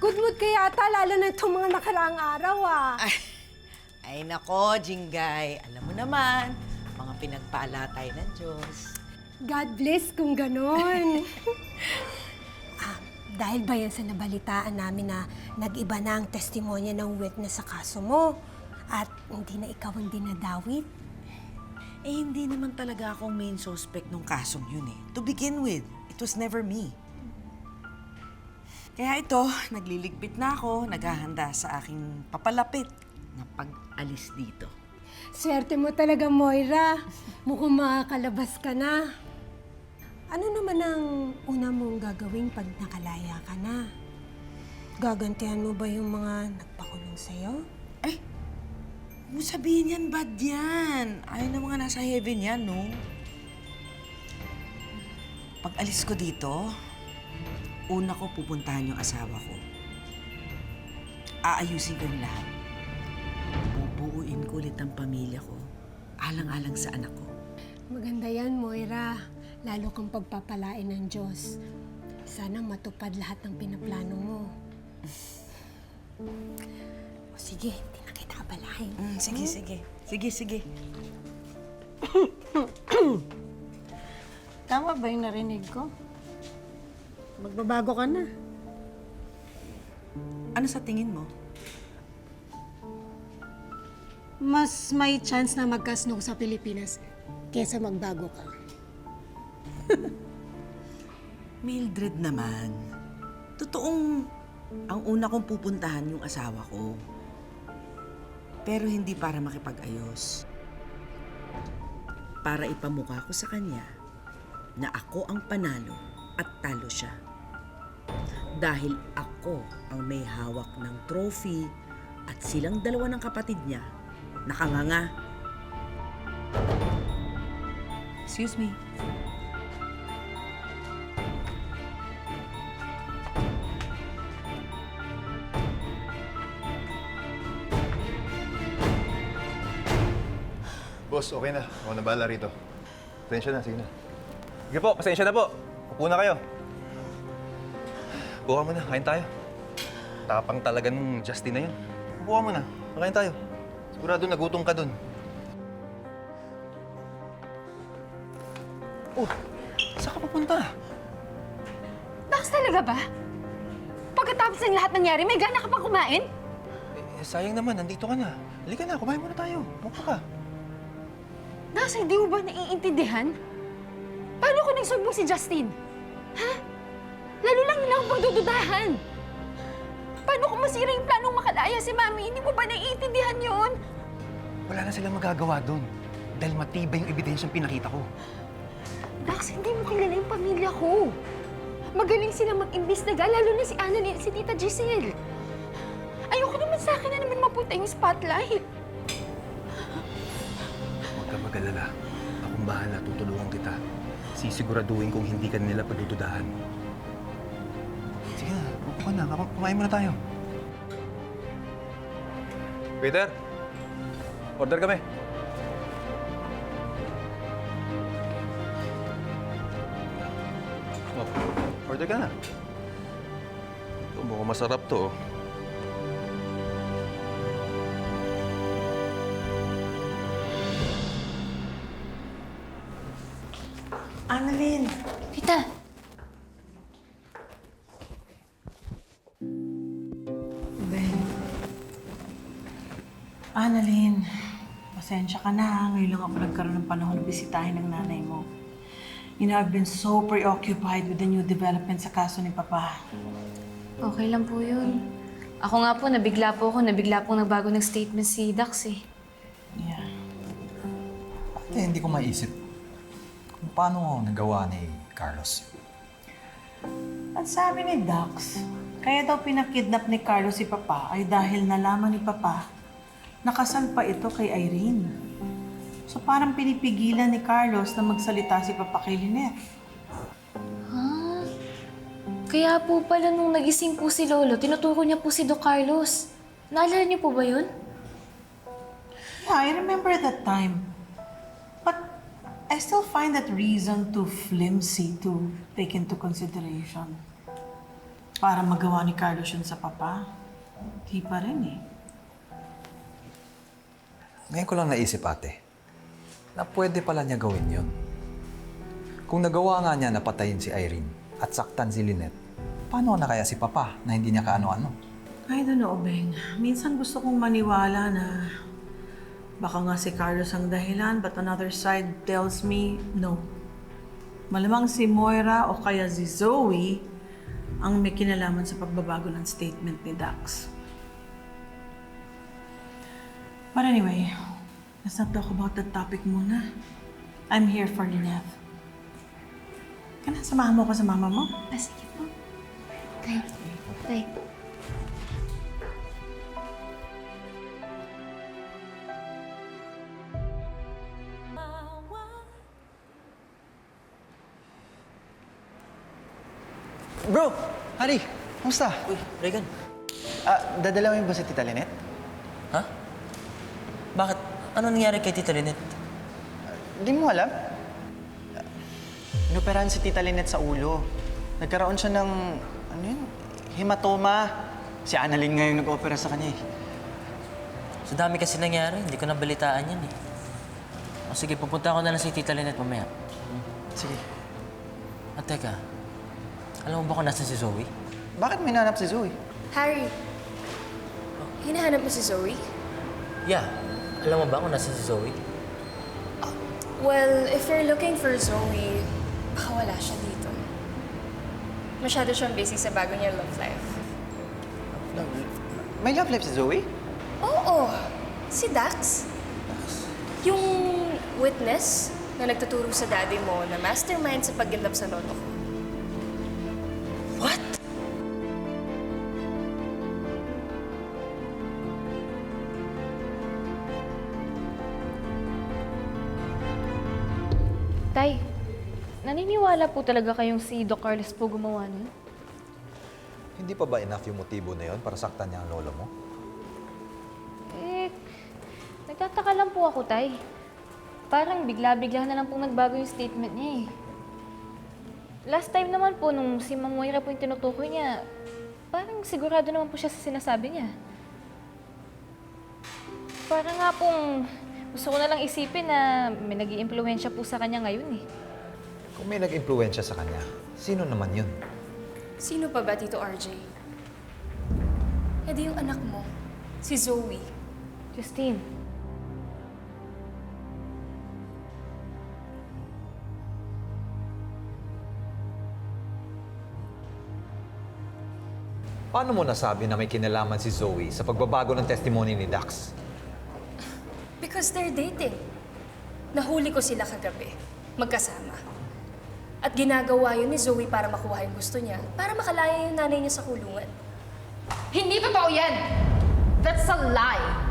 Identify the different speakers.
Speaker 1: Good mood ka yata, lalo na itong mga nakaraang araw, ah.
Speaker 2: Ay nako, Jinggay. Alam mo naman, mga pinagpala tayo ng Diyos.
Speaker 1: God bless kung ganon. Dahil ba yan sa nabalitaan namin na nag-iba na ang testimonya ng witness sa kaso mo at hindi na ikaw ang dinadawit?
Speaker 2: Eh, hindi naman talaga akong main suspect nung kasong yun eh. To begin with, it was never me. Kaya ito, nagliligpit na ako, naghahanda sa aking papalapit na pag-alis dito.
Speaker 1: Swerte mo talaga, Moira. Mukhang makakalabas ka na. Ano naman ang una mong gagawin pag nakalaya ka na? Gagantihan mo ba yung mga nagpakulong sa'yo?
Speaker 2: Eh, huwag mo sabihin yan, bad yan. Ayaw na mga nasa heaven yan, no? Pag alis ko dito, una ko pupuntahan yung asawa ko. Aayusin ko yung lahat. Bubuuin ko ulit ang pamilya ko. Alang-alang sa anak ko.
Speaker 1: Maganda yan, Moira. Lalo kang pagpapalain ng Diyos. Sana matupad lahat ng pinaplano mo. O sige, hindi na kita abalahin.
Speaker 2: Sige, sige. Sige, sige.
Speaker 1: Tama ba yung narinig ko? Magbabago ka na.
Speaker 2: Ano sa tingin mo?
Speaker 1: Mas may chance na magkasnog sa Pilipinas kesa magbago ka.
Speaker 2: Mildred naman. Totoong ang una kong pupuntahan yung asawa ko. Pero hindi para makipag-ayos. Para ipamukha ko sa kanya na ako ang panalo at talo siya. Dahil ako ang may hawak ng trophy at silang dalawa ng kapatid niya nakanganga. Excuse me.
Speaker 3: Boss, okay na. Ako na bahala rito. Pasensya na, sige na.
Speaker 4: Sige po, pasensya na po. Upo na kayo. Upo ka muna, kain tayo. Tapang talaga nung Justin na yun. Upo ka muna, kain tayo. Sigurado nagutom ka dun. Oh, saan ka papunta?
Speaker 5: Dax, talaga ba? Pagkatapos ng lahat nangyari, may gana ka pang kumain?
Speaker 4: Sayang naman, nandito ka na. Halika na, kumain muna tayo. Upo ka.
Speaker 5: Dax, hindi mo ba naiintindihan? Paano ko nagsumbong si Justin? Ha? Lalo lang nila akong pagdududahan. Paano kung masira yung planong makalaya si Mami? Hindi mo ba naiintindihan yun?
Speaker 4: Wala na silang magagawa dun. Dahil matibay yung ebidensyang pinakita ko.
Speaker 5: Dax, hindi mo kilala yung pamilya ko. Magaling sila mag-imbestiga, lalo na si Ana at si Tita Giselle. Ayoko naman sa akin na naman mapunta yung spotlight.
Speaker 4: Huwag ka mag-alala. Akong bahala, tutulungan kita. Sisiguraduhin kung hindi ka nila padududahan. Sige na, upo ka na. Kumain muna tayo. Peter, order kami. Oh, order ka na. Ito, mukhang masarap to.
Speaker 2: Annalyn!
Speaker 5: Tita,
Speaker 6: Ben. Annalyn, pasensya ka na ha. Ngayon lang ako nagkaroon ng panahon na bisitahin ng nanay mo. You know, I've been so preoccupied with the new development sa kaso ni Papa.
Speaker 5: okay lang po yun. Ako nga po, nabigla pong nagbago ng statement si Dax eh.
Speaker 6: Yeah.
Speaker 7: Hindi ko maisip kung paano nagawa ni Carlos.
Speaker 6: At sabi ni Dax, kaya daw pinakidnap ni Carlos si Papa ay dahil nalaman ni Papa na kasal pa ito kay Irene. So parang pinipigilan ni Carlos na magsalita si Papa kay Lynette.
Speaker 5: Ah, kaya po pala nung nagising po si Lolo, tinuturo niya po si Doc Carlos. Naalala niyo po ba yun?
Speaker 6: Yeah, I remember that time. But I still find that reason too flimsy to take into consideration. Para magawa ni Carlos yun sa papa, di pa rin eh.
Speaker 7: Ngayon ko lang naisip, ate, na pwede pala niya gawin yun. Kung nagawa nga niya na patayin si Irene at saktan si Lynette, paano na kaya si Papa na hindi niya kaano-ano?
Speaker 6: I don't know, Beng. Minsan gusto kong maniwala na baka nga si Carlos ang dahilan, but another side tells me no. Malamang si Moira o kaya si Zoe ang may kinalaman sa pagbabago ng statement ni Dax. But anyway, let's not talk about that topic muna. I'm here for Lynette. Kana, samahan mo ko sa mama mo?
Speaker 5: Sige po. Tay. Tay.
Speaker 8: Bro! Hari! Kamusta?
Speaker 9: Uy, Regan.
Speaker 8: Dadala mo ba si Tita Lynette?
Speaker 9: Ha? Bakit? Ano nangyari kay Tita Lynette?
Speaker 8: Di mo alam? Inoperahan si Tita Lynette sa ulo. Nagkaroon siya ng, ano yun? Hematoma. Si Annalyn ngayon nag-opera sa kanya eh.
Speaker 9: Sa dami kasi nangyari, hindi ko nabalitaan yan eh. O sige, pupunta ako na lang si Tita Lynette mamaya.
Speaker 8: Sige.
Speaker 9: At teka, alam mo ba kung nasan si Zoe?
Speaker 8: Bakit may nanap si Zoe?
Speaker 5: Harry, hinahanap mo si Zoe?
Speaker 9: Yeah. Alam mo ba kung nasan si Zoe?
Speaker 5: Well, if you're looking for Zoe, baka wala siya dito. Masyado siyang busy sa bago niya love life.
Speaker 8: May love life si Zoe?
Speaker 5: Oo, si Dax. Yung witness na nagtuturo sa daddy mo na mastermind sa pag-gindap sa loto ko.
Speaker 9: What?
Speaker 10: Tay, naniniwala po talaga kayong si Doc Carlos po gumawa nun?
Speaker 7: Hindi pa ba enough yung motibo na yon para saktan niya ang lolo mo?
Speaker 10: Nagtataka lang po ako, Tay. Parang bigla-bigla na lang pong nagbago yung statement niya eh. Last time naman po, nung si Ma'am Moira po yung tinutukoy niya, parang sigurado naman po siya sa sinasabi niya. Parang nga pong gusto ko na lang isipin na may nag-iimpluwensya po sa kanya ngayon eh.
Speaker 7: Kung may nag-impluwensya sa kanya, sino naman yun?
Speaker 5: Sino pa ba, Tito RJ? Eh di yung anak mo, si Zoe.
Speaker 10: Justine,
Speaker 7: Paano mo nasabi na may kinalaman si Zoe sa pagbabago ng testimony ni Dax?
Speaker 5: Because they're dating. Nahuli ko sila kagabi, magkasama. At ginagawa yun ni Zoe para makuha yung gusto niya, para makalaya yung nanay niya sa kulungan.
Speaker 11: Hindi totoo yan! That's a lie!